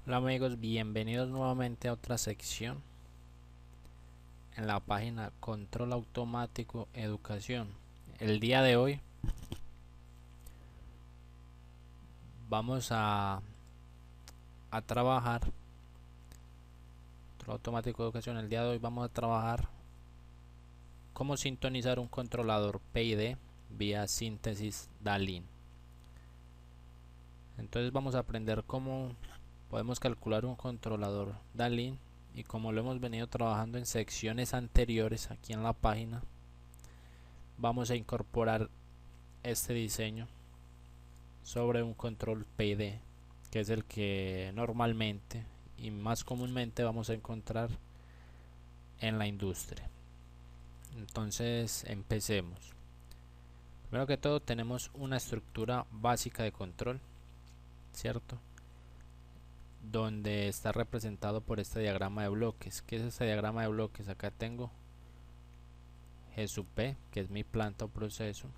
Hola amigos, bienvenidos nuevamente a otra sección en la página Control Automático Educación. El día de hoy vamos a trabajar Control Automático Educación. El día de hoy vamos a trabajar cómo sintonizar un controlador PID vía síntesis DALIN. Entonces vamos a aprender cómo podemos calcular un controlador DALIN y como lo hemos venido trabajando en secciones anteriores aquí en la página, vamos a incorporar este diseño sobre un control PID, que es el que normalmente y más comúnmente vamos a encontrar en la industria. Entonces empecemos. Primero que todo tenemos una estructura básica de control, ¿cierto? Donde está representado por este diagrama de bloques. ¿Qué es este diagrama de bloques? Acá tengo G sub P, que es mi planta o proceso.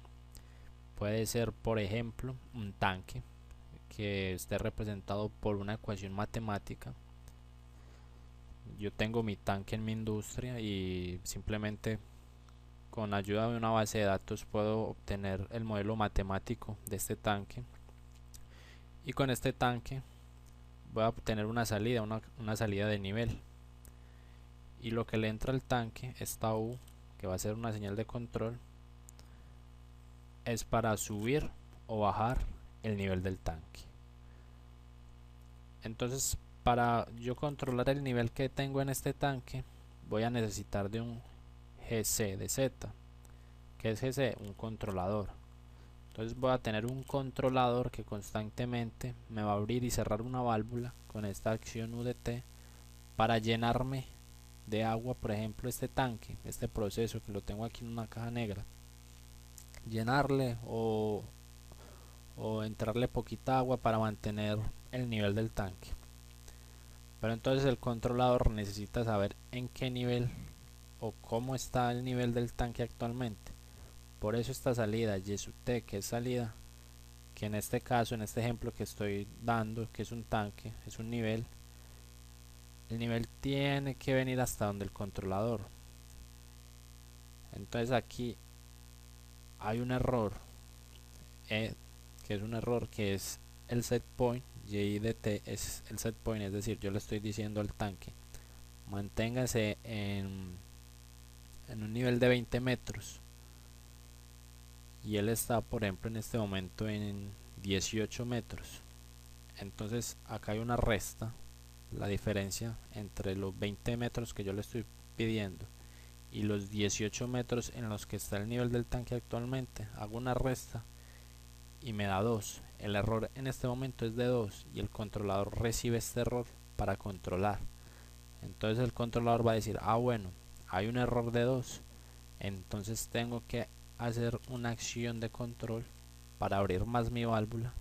Puede ser, por ejemplo, un tanque que esté representado por una ecuación matemática. Yo tengo mi tanque en mi industria y simplemente con ayuda de una base de datos puedo obtener el modelo matemático de este tanque, y con este tanque voy a obtener una salida, una salida de nivel, y lo que le entra al tanque, esta U, que va a ser una señal de control, es para subir o bajar el nivel del tanque. Entonces, para yo controlar el nivel que tengo en este tanque, voy a necesitar de un GC de Z. ¿Qué es GC? Un controlador. Entonces voy a tener un controlador que constantemente me va a abrir y cerrar una válvula con esta acción UDT para llenarme de agua, por ejemplo este tanque, este proceso que lo tengo aquí en una caja negra, llenarle o entrarle poquita agua para mantener el nivel del tanque. Pero entonces el controlador necesita saber en qué nivel o cómo está el nivel del tanque actualmente. Por eso esta salida Y sub T, que es salida, que en este caso, en este ejemplo que estoy dando, que es un tanque, es un nivel, el nivel tiene que venir hasta donde el controlador. Entonces aquí hay un error, que es un error que es el set point. Y de T es el set point, es decir, yo le estoy diciendo al tanque manténgase en un nivel de 20 metros y él está, por ejemplo, en este momento en 18 metros. Entonces acá hay una resta, la diferencia entre los 20 metros que yo le estoy pidiendo y los 18 metros en los que está el nivel del tanque actualmente. Hago una resta y me da 2. El error en este momento es de 2 y el controlador recibe este error para controlar. Entonces el controlador va a decir, ah bueno, hay un error de 2, entonces tengo que hacer una acción de control para abrir más mi válvula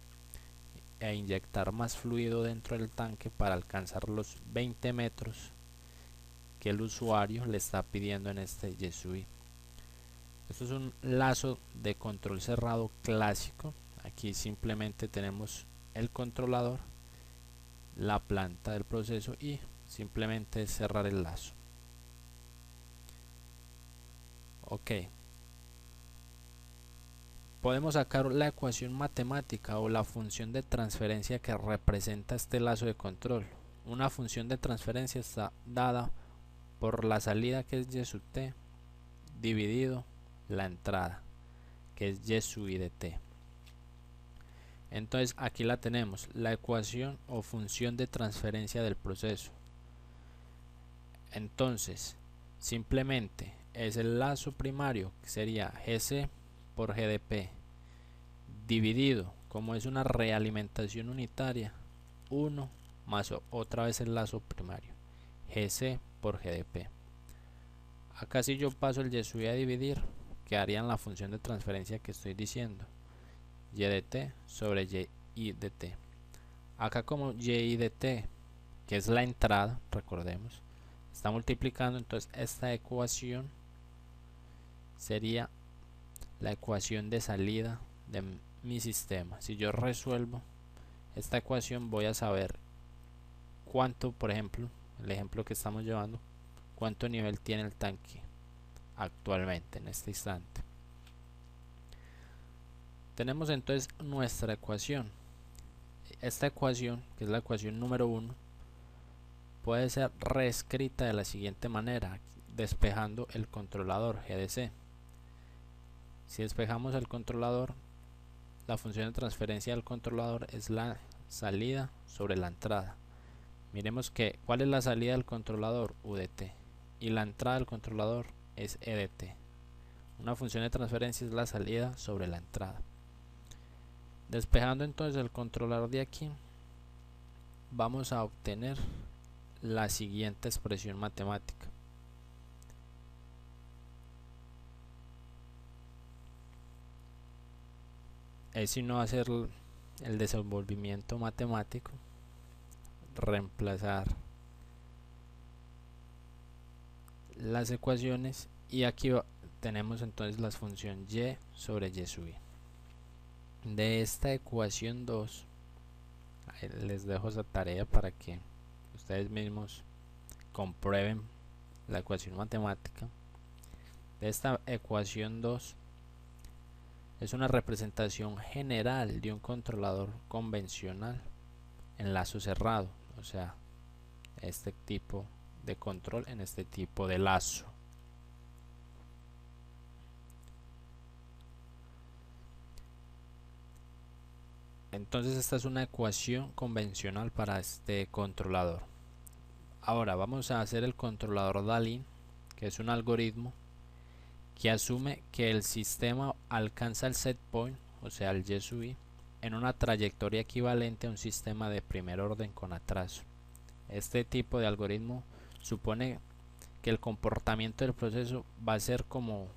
e inyectar más fluido dentro del tanque para alcanzar los 20 metros que el usuario le está pidiendo en este YesUI. Esto es un lazo de control cerrado clásico. Aquí simplemente tenemos el controlador, la planta del proceso y simplemente cerrar el lazo. Ok, podemos sacar la ecuación matemática o la función de transferencia que representa este lazo de control. Una función de transferencia está dada por la salida, que es Y sub T, dividido la entrada, que es Y sub I de T. Entonces aquí la tenemos, la ecuación o función de transferencia del proceso. Entonces simplemente es el lazo primario, que sería GC por GDP, dividido, como es una realimentación unitaria, 1 más otra vez el lazo primario, GC por GDP. Acá si yo paso el Y sub I a dividir, quedaría en la función de transferencia que estoy diciendo, Y de T sobre Y de T. Acá como Y de T, que es la entrada, recordemos, está multiplicando, entonces esta ecuación sería la ecuación de salida de mi sistema. Si yo resuelvo esta ecuación voy a saber cuánto, por ejemplo, el ejemplo que estamos llevando, cuánto nivel tiene el tanque actualmente en este instante. Tenemos entonces nuestra ecuación. Esta ecuación, que es la ecuación número 1, puede ser reescrita de la siguiente manera, despejando el controlador GDC. Si despejamos el controlador, la función de transferencia del controlador es la salida sobre la entrada. Miremos que cuál es la salida del controlador, UDT, y la entrada del controlador es EDT. Una función de transferencia es la salida sobre la entrada. Despejando entonces el controlador de aquí, vamos a obtener la siguiente expresión matemática. Es sino hacer el desenvolvimiento matemático, reemplazar las ecuaciones, y aquí tenemos entonces la función y sobre y sub i. De esta ecuación 2, les dejo esa tarea para que ustedes mismos comprueben la ecuación matemática. De esta ecuación 2 es una representación general de un controlador convencional en lazo cerrado, o sea, este tipo de control en este tipo de lazo. Entonces esta es una ecuación convencional para este controlador. Ahora vamos a hacer el controlador Dalin, que es un algoritmo que asume que el sistema alcanza el set point, o sea el y sub i, en una trayectoria equivalente a un sistema de primer orden con atraso. Este tipo de algoritmo supone que el comportamiento del proceso va a ser como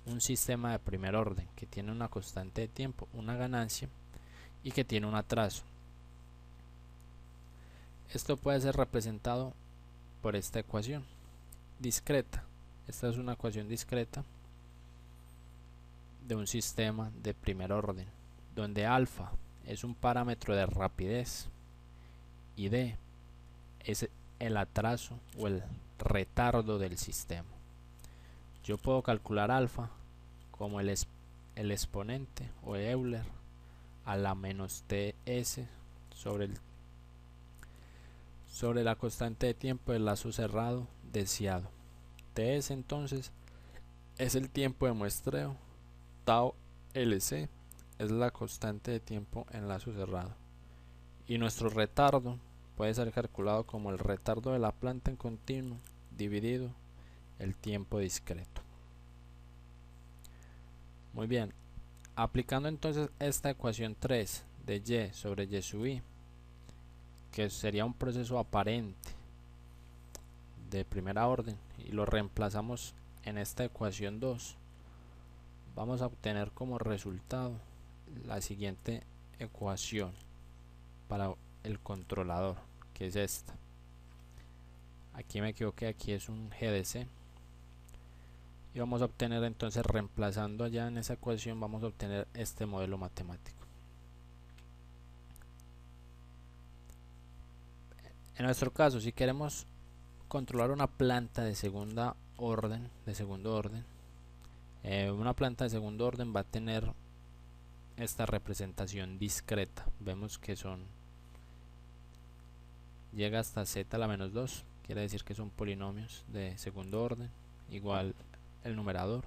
un sistema de primer orden que tiene una constante de tiempo, una ganancia, y que tiene un atraso. Esto puede ser representado por esta ecuación discreta. Esta es una ecuación discreta de un sistema de primer orden, donde alfa es un parámetro de rapidez y d es el atraso o el retardo del sistema. Yo puedo calcular alfa como el exponente o Euler a la menos ts sobre la constante de tiempo del lazo cerrado deseado. Ts entonces es el tiempo de muestreo, tau lc es la constante de tiempo en lazo cerrado, y nuestro retardo puede ser calculado como el retardo de la planta en continuo dividido el tiempo discreto. Muy bien, aplicando entonces esta ecuación 3 de y sobre y sub i, que sería un proceso aparente de primera orden, y lo reemplazamos en esta ecuación 2, vamos a obtener como resultado la siguiente ecuación para el controlador, que es esta. Aquí me equivoqué, aquí es un GDC, y vamos a obtener entonces, reemplazando allá en esa ecuación, vamos a obtener este modelo matemático. En nuestro caso, si queremos controlar una planta de segundo orden, una planta de segundo orden va a tener esta representación discreta. Vemos que llega hasta z a la menos 2, quiere decir que son polinomios de segundo orden, igual el numerador.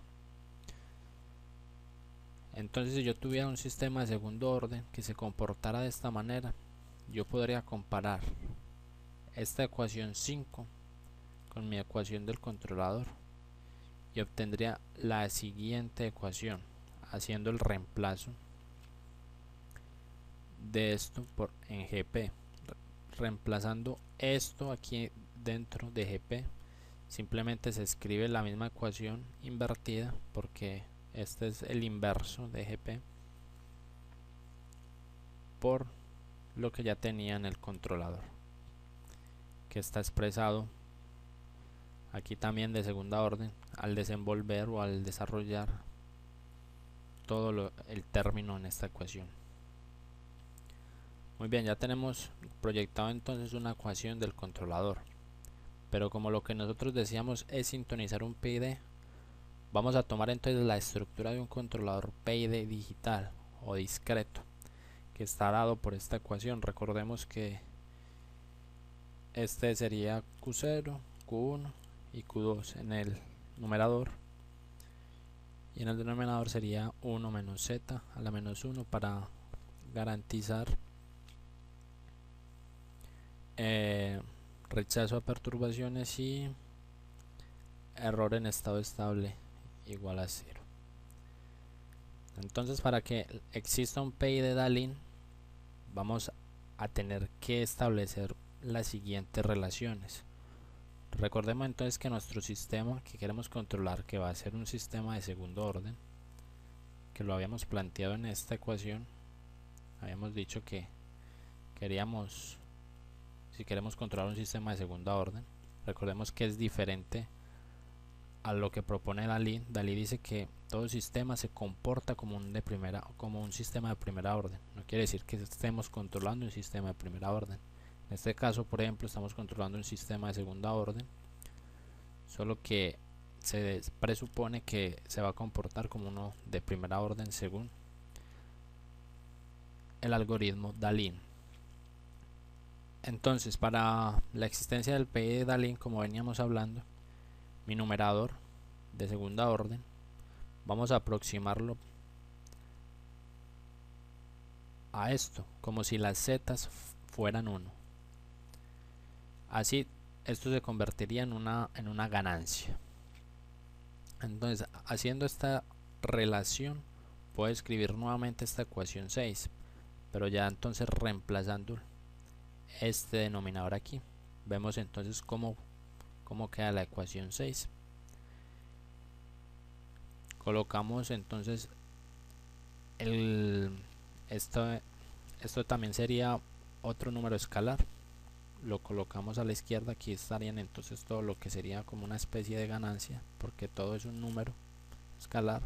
Entonces, si yo tuviera un sistema de segundo orden que se comportara de esta manera, yo podría comparar esta ecuación 5 con mi ecuación del controlador y obtendría la siguiente ecuación, haciendo el reemplazo de esto en GP. Reemplazando esto aquí dentro de GP, simplemente se escribe la misma ecuación invertida, porque este es el inverso de GP, por lo que ya tenía en el controlador, que está expresado aquí también de segunda orden al desenvolver o al desarrollar todo el término en esta ecuación. Muy bien, ya tenemos proyectado entonces una ecuación del controlador, pero como lo que nosotros decíamos es sintonizar un PID, vamos a tomar entonces la estructura de un controlador PID digital o discreto que está dado por esta ecuación. Recordemos que este sería Q0, Q1 y Q2 en el numerador, y en el denominador sería 1 menos z a la menos 1 para garantizar rechazo a perturbaciones y error en estado estable igual a 0. Entonces, para que exista un PI de Dahlin, vamos a tener que establecer las siguientes relaciones. Recordemos entonces que nuestro sistema que queremos controlar, que va a ser un sistema de segundo orden, que lo habíamos planteado en esta ecuación, habíamos dicho que queríamos, si queremos controlar un sistema de segunda orden, recordemos que es diferente a lo que propone Dalí. Dalí dice que todo sistema se comporta como un sistema de primera orden. No quiere decir que estemos controlando un sistema de primera orden. En este caso, por ejemplo, estamos controlando un sistema de segunda orden, solo que se presupone que se va a comportar como uno de primera orden según el algoritmo Dalí. Entonces, para la existencia del PI de Dalí, como veníamos hablando, mi numerador de segunda orden, vamos a aproximarlo a esto, como si las zetas fueran 1. Así, esto se convertiría en una ganancia. Entonces, haciendo esta relación, puedo escribir nuevamente esta ecuación 6, pero ya entonces reemplazando este denominador aquí. Vemos entonces cómo queda la ecuación 6. Colocamos entonces esto también sería otro número escalar, lo colocamos a la izquierda. Aquí estarían entonces todo lo que sería como una especie de ganancia, porque todo es un número escalar,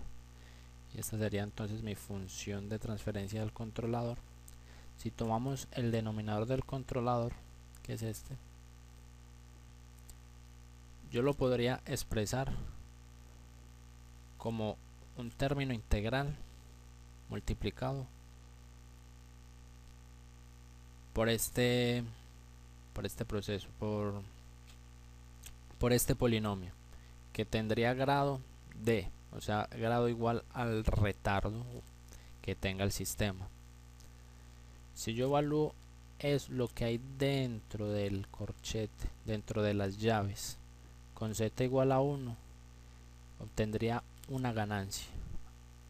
y esta sería entonces mi función de transferencia del controlador. Si tomamos el denominador del controlador, que es este, yo lo podría expresar como un término integral multiplicado por este proceso, por este polinomio, que tendría grado d, o sea, grado igual al retardo que tenga el sistema. Si yo evalúo es lo que hay dentro del corchete, dentro de las llaves, con z igual a 1, obtendría una ganancia.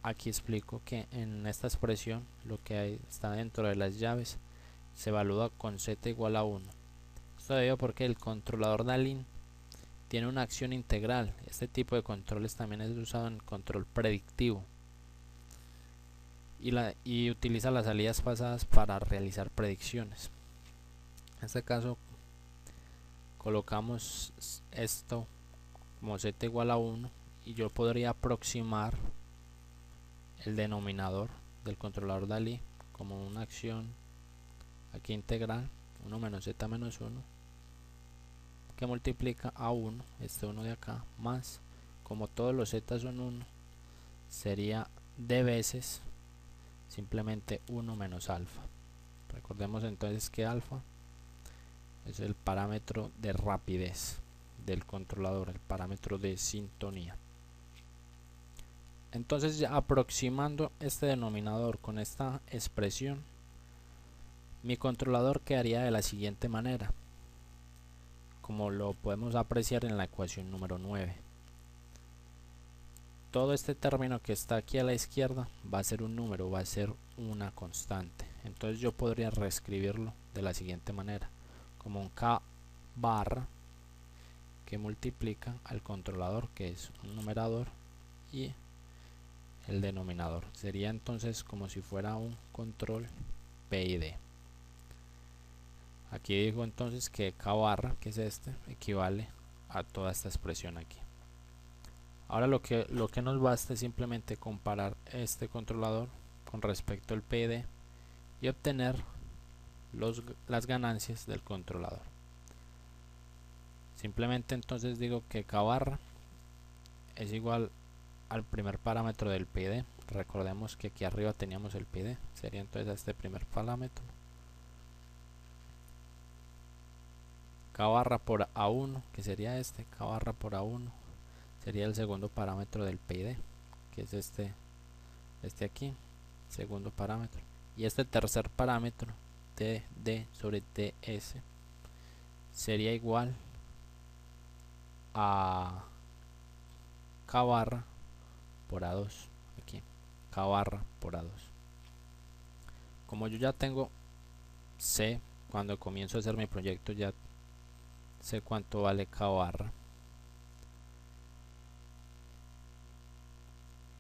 Aquí explico que en esta expresión lo que está dentro de las llaves se evalúa con z igual a 1. Esto debido porque el controlador Dalí tiene una acción integral. Este tipo de controles también es usado en control predictivo y utiliza las salidas pasadas para realizar predicciones. En este caso colocamos esto como z igual a 1 y yo podría aproximar el denominador del controlador Dalí como una acción aquí integral 1 menos z menos 1 que multiplica a 1, este 1 de acá, más, como todos los z son 1, sería d veces simplemente 1 menos alfa. Recordemos entonces que alfa es el parámetro de rapidez del controlador, el parámetro de sintonía. Entonces, ya aproximando este denominador con esta expresión, mi controlador quedaría de la siguiente manera, como lo podemos apreciar en la ecuación número 9. Todo este término que está aquí a la izquierda va a ser un número, va a ser una constante. Entonces yo podría reescribirlo de la siguiente manera, como un k barra que multiplica al controlador, que es un numerador, y el denominador. Sería entonces como si fuera un control PID. Aquí digo entonces que k barra, que es este, equivale a toda esta expresión aquí. Ahora lo que nos basta es simplemente comparar este controlador con respecto al PID y obtener las ganancias del controlador. Simplemente entonces digo que k barra es igual al primer parámetro del PID. Recordemos que aquí arriba teníamos el PID, sería entonces este primer parámetro. K barra por A1, que sería este, K barra por A1 sería el segundo parámetro del PID, que es este aquí, segundo parámetro. Y este tercer parámetro, TD sobre TS, sería igual a K barra por A2, aquí, K barra por A2. Como yo ya sé, cuando comienzo a hacer mi proyecto ya sé cuánto vale K barra,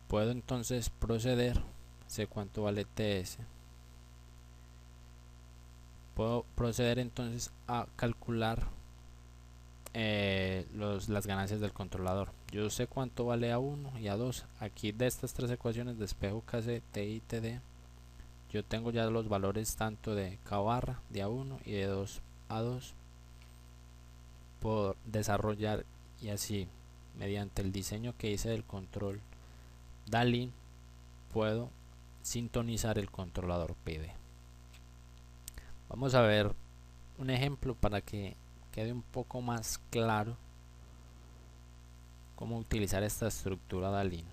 puedo entonces proceder, sé cuánto vale TS, puedo proceder entonces a calcular las ganancias del controlador. Yo sé cuánto vale A1 y A2. Aquí de estas tres ecuaciones de espejo KC, TI y TD, yo tengo ya los valores tanto de K barra, de A1 y de 2A2 por desarrollar, y así mediante el diseño que hice del control DALI puedo sintonizar el controlador PID. Vamos a ver un ejemplo para que quede un poco más claro cómo utilizar esta estructura DALI.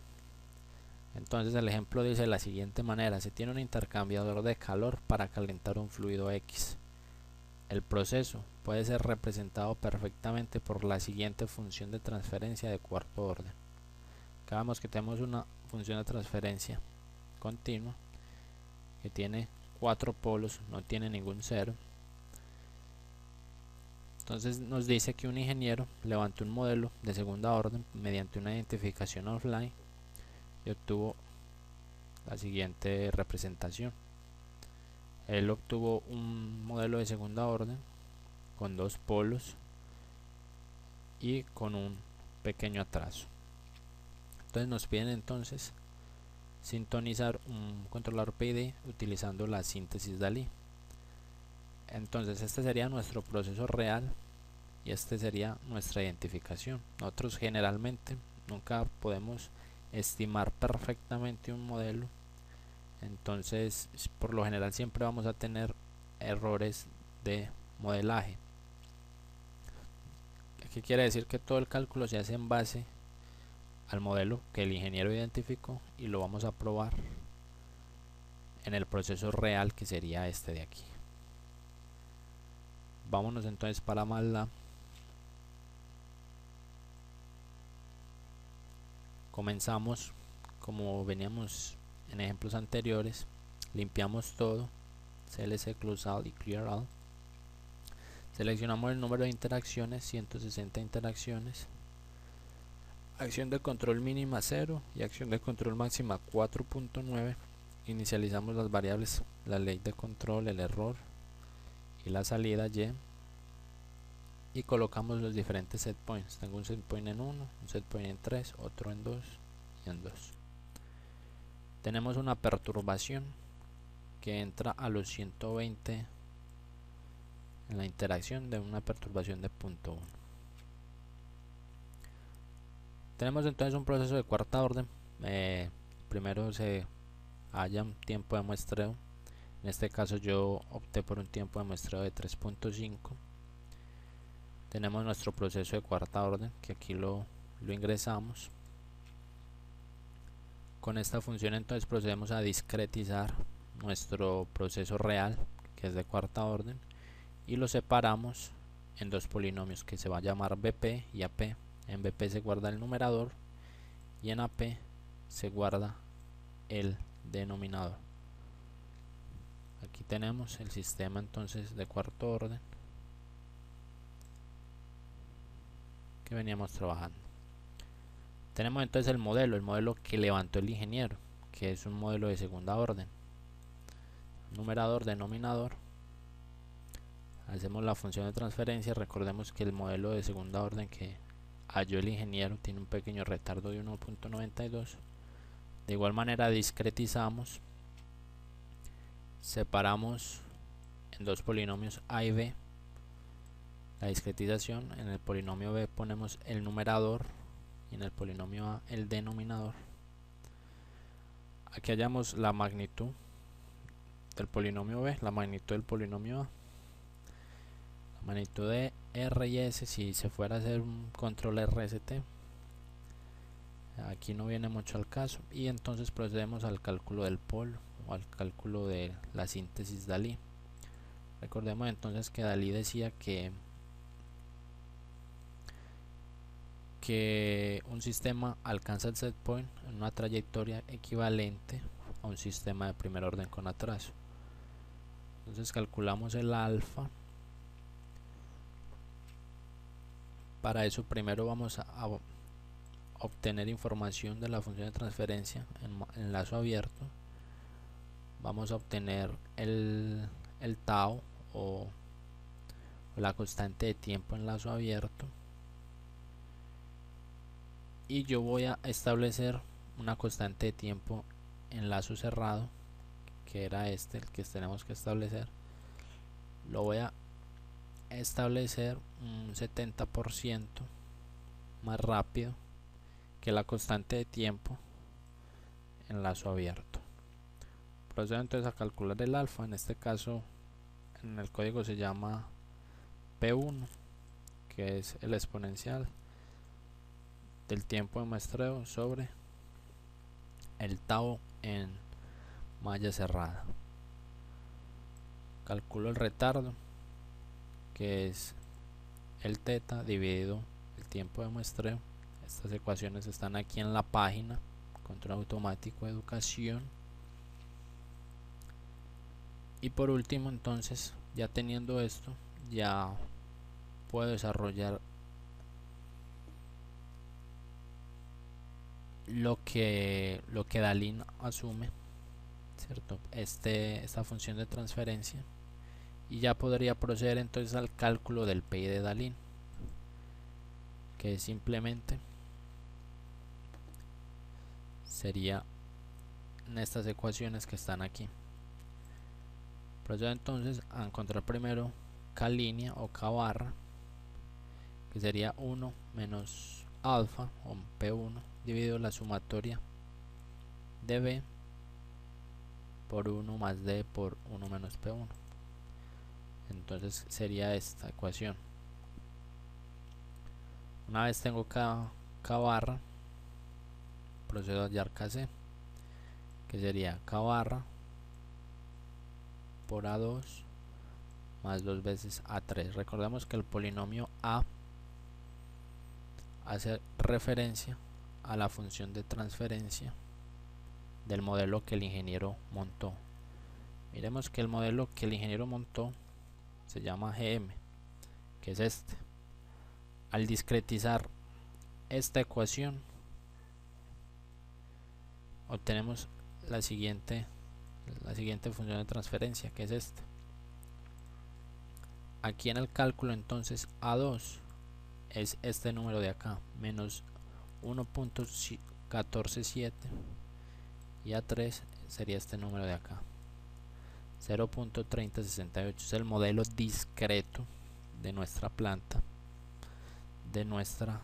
Entonces el ejemplo dice de la siguiente manera: se tiene un intercambiador de calor para calentar un fluido X. El proceso puede ser representado perfectamente por la siguiente función de transferencia de cuarto orden. Acá vemos que tenemos una función de transferencia continua que tiene 4 polos, no tiene ningún cero. Entonces nos dice que un ingeniero levantó un modelo de segunda orden mediante una identificación offline y obtuvo la siguiente representación. Él obtuvo un modelo de segunda orden con 2 polos y con un pequeño atraso. Entonces nos piden entonces sintonizar un controlador PID utilizando la síntesis DALI. Entonces este sería nuestro proceso real y este sería nuestra identificación. Nosotros generalmente nunca podemos estimar perfectamente un modelo, entonces por lo general siempre vamos a tener errores de modelaje. ¿Qué quiere decir? Que todo el cálculo se hace en base al modelo que el ingeniero identificó y lo vamos a probar en el proceso real, que sería este de aquí. Vámonos entonces para MATLAB. Comenzamos como veníamos en ejemplos anteriores, limpiamos todo, CLC Close All y Clear All. Seleccionamos el número de interacciones, 160 interacciones. Acción de control mínima 0 y acción de control máxima 4.9. Inicializamos las variables, la ley de control, el error y la salida Y. Y colocamos los diferentes set points. Tengo un set point en 1, un set point en 3, otro en 2 y en 2. Tenemos una perturbación que entra a los 120 en la interacción, de una perturbación de 0.1. Tenemos entonces un proceso de cuarta orden. Primero se halla un tiempo de muestreo. En este caso yo opté por un tiempo de muestreo de 3.5. Tenemos nuestro proceso de cuarta orden, que aquí lo ingresamos. Con esta función entonces procedemos a discretizar nuestro proceso real, que es de cuarta orden, y lo separamos en dos polinomios que se va a llamar BP y AP. En BP se guarda el numerador y en AP se guarda el denominador. Aquí tenemos el sistema entonces de cuarto orden que veníamos trabajando. Tenemos entonces el modelo que levantó el ingeniero, que es un modelo de segunda orden. Numerador, denominador. Hacemos la función de transferencia. Recordemos que el modelo de segunda orden que halló el ingeniero tiene un pequeño retardo de 1.92. De igual manera discretizamos, separamos en dos polinomios a y b la discretización. En el polinomio b ponemos el numerador y en el polinomio a el denominador. Aquí hallamos la magnitud del polinomio b, la magnitud del polinomio a, la magnitud de r y s si se fuera a hacer un control RST. Aquí no viene mucho al caso, y entonces procedemos al cálculo del polo o al cálculo de la síntesis Dalí. Recordemos entonces que Dalí decía que un sistema alcanza el set point en una trayectoria equivalente a un sistema de primer orden con atraso. Entonces calculamos el alfa. Para eso primero vamos a obtener información de la función de transferencia en lazo abierto. Vamos a obtener el tau o la constante de tiempo en lazo abierto, y yo voy a establecer una constante de tiempo en lazo cerrado, que era el que tenemos que establecer. Lo voy a establecer un 70% más rápido que la constante de tiempo en lazo abierto. Procedo entonces a calcular el alfa. En este caso en el código se llama P1, que es el exponencial del tiempo de muestreo sobre el tau en malla cerrada. Calculo el retardo, que es el teta dividido el tiempo de muestreo. Estas ecuaciones están aquí en la página Control Automático de Educación. Y por último, entonces, ya teniendo esto, ya puedo desarrollar lo que Dalí asume, ¿cierto? Esta función de transferencia, y ya podría proceder entonces al cálculo del PI de Dalí, que simplemente sería en estas ecuaciones que están aquí. Procedo entonces a encontrar primero K' o K barra, que sería 1 menos alfa o P1 dividido la sumatoria de B por 1 más D por 1 menos P1. Entonces sería esta ecuación. Una vez tengo K barra, procedo a hallar KC, que sería K barra por A2 más 2 veces A3. Recordemos que el polinomio A hace referencia a la función de transferencia del modelo que el ingeniero montó. Miremos que el modelo que el ingeniero montó se llama GM, que es este. Al discretizar esta ecuación obtenemos la siguiente función de transferencia, que es esta. Aquí en el cálculo entonces A2 es este número de acá, menos 1.147, y A3 sería este número de acá, 0.3068. es el modelo discreto de nuestra planta, de nuestra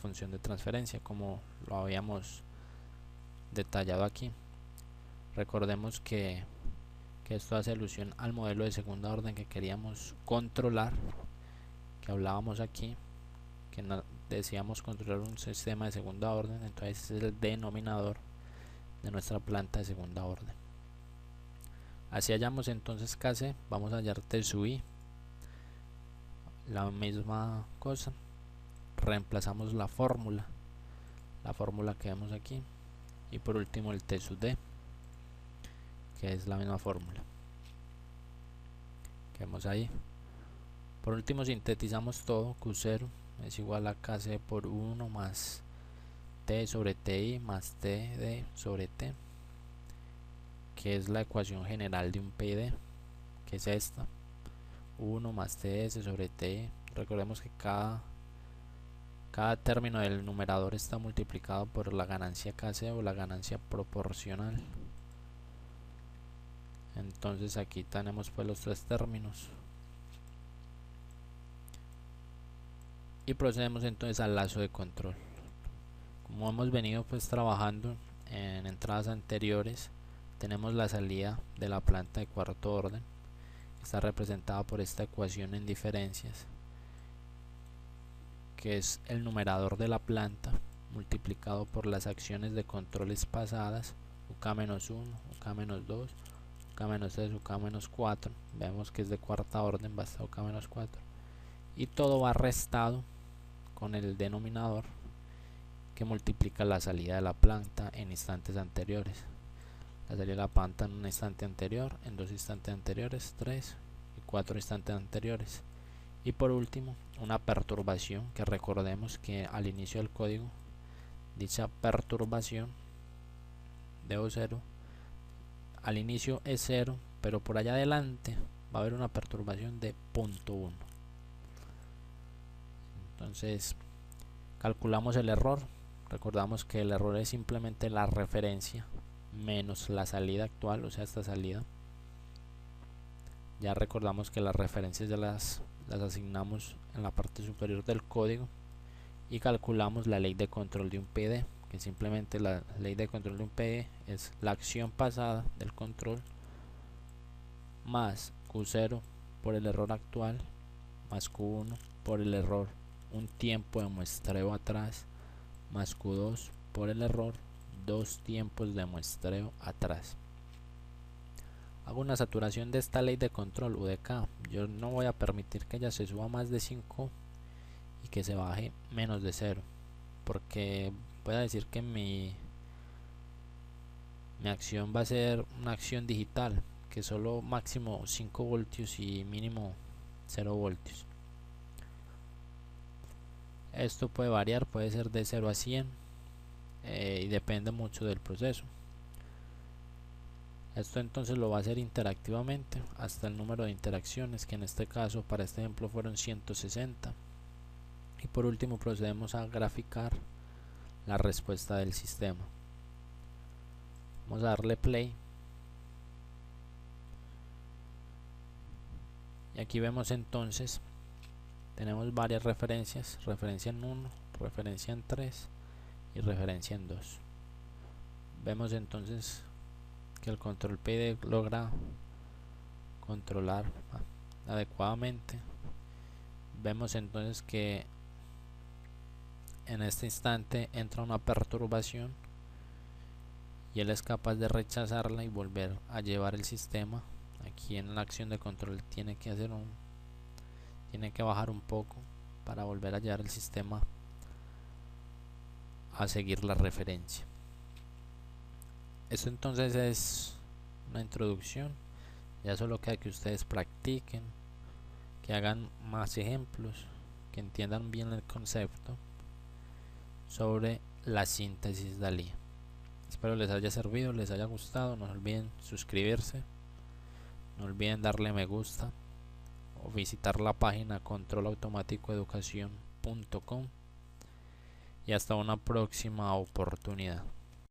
función de transferencia, como lo habíamos detallado aquí. Recordemos que esto hace alusión al modelo de segunda orden que queríamos controlar, que hablábamos aquí, que decíamos controlar un sistema de segunda orden. Entonces es el denominador de nuestra planta de segunda orden. Así hallamos entonces KC, vamos a hallar T sub I, la misma cosa, reemplazamos la fórmula que vemos aquí, y por último el T sub D, que es la misma fórmula que vemos ahí. Por último sintetizamos todo. Q0 es igual a KC por 1 más T sobre TI más TD sobre T, que es la ecuación general de un PID, que es esta, 1 más TS sobre TI. Recordemos que cada término del numerador está multiplicado por la ganancia KC o la ganancia proporcional. Entonces aquí tenemos pues los tres términos y procedemos entonces al lazo de control. Como hemos venido pues trabajando en entradas anteriores, tenemos la salida de la planta de cuarto orden, que está representada por esta ecuación en diferencias, que es el numerador de la planta multiplicado por las acciones de controles pasadas, UK-1, UK-2, UK-3, UK-4, vemos que es de cuarta orden, basta UK-4, y todo va restado con el denominador que multiplica la salida de la planta en instantes anteriores. La salida de la planta en un instante anterior, en dos instantes anteriores, 3 y 4 instantes anteriores. Y por último, una perturbación, que recordemos que al inicio del código dicha perturbación de O0 al inicio es 0, pero por allá adelante va a haber una perturbación de 0.1. Entonces calculamos el error. Recordamos que el error es simplemente la referencia menos la salida actual, o sea, esta salida. Ya recordamos que las referencias ya las asignamos en la parte superior del código y calculamos la ley de control de un PD, que simplemente la ley de control de un PD es la acción pasada del control más Q0 por el error actual más Q1 por el error un tiempo de muestreo atrás más Q2 por el error dos tiempos de muestreo atrás. Hago una saturación de esta ley de control UDK. Yo no voy a permitir que ella se suba más de 5 y que se baje menos de 0, porque voy a decir que mi acción va a ser una acción digital, que solo máximo 5 voltios y mínimo 0 voltios. Esto puede variar, puede ser de 0 a 100 y depende mucho del proceso. Esto entonces lo va a hacer interactivamente hasta el número de interacciones, que en este caso para este ejemplo fueron 160. Y por último procedemos a graficar la respuesta del sistema. Vamos a darle play. Y aquí vemos entonces, tenemos varias referencias, referencia en 1, referencia en 3 y referencia en 2. Vemos entonces que el control PD logra controlar adecuadamente. Vemos entonces que en este instante entra una perturbación y él es capaz de rechazarla y volver a llevar el sistema. Aquí en la acción de control tiene que bajar un poco para volver a llevar el sistema a seguir la referencia. Esto entonces es una introducción. Ya solo queda que ustedes practiquen, que hagan más ejemplos, que entiendan bien el concepto sobre la síntesis DALI. Espero les haya servido, les haya gustado. No olviden suscribirse, no olviden darle me gusta o visitar la página controlautomaticoeducacion.com y hasta una próxima oportunidad.